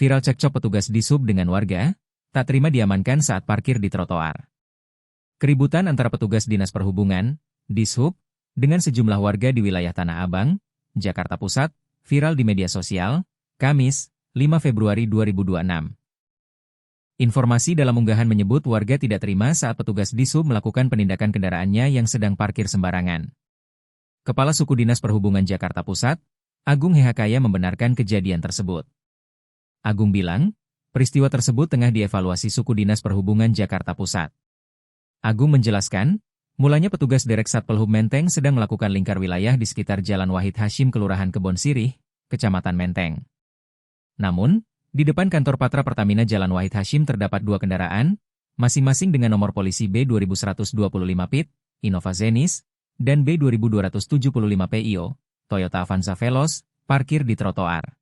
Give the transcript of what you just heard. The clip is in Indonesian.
Viral cekcok petugas Dishub dengan warga, tak terima diamankan saat parkir di trotoar. Keributan antara petugas Dinas Perhubungan, Dishub, dengan sejumlah warga di wilayah Tanah Abang, Jakarta Pusat, viral di media sosial, Kamis, 5 Februari 2026. Informasi dalam unggahan menyebut warga tidak terima saat petugas Dishub melakukan penindakan kendaraannya yang sedang parkir sembarangan. Kepala Suku Dinas Perhubungan Jakarta Pusat, Agung Hehakaya membenarkan kejadian tersebut. Agung bilang, peristiwa tersebut tengah dievaluasi Suku Dinas Perhubungan Jakarta Pusat. Agung menjelaskan, mulanya petugas Derek Satpelhub Menteng sedang melakukan lingkar wilayah di sekitar Jalan Wahid Hasyim Kelurahan Kebon Sirih, Kecamatan Menteng. Namun, di depan kantor Patra Pertamina Jalan Wahid Hasyim terdapat 2 kendaraan, masing-masing dengan nomor polisi B2125 PIT, Innova Zenis, dan B2275 PIO, Toyota Avanza Veloz, parkir di trotoar.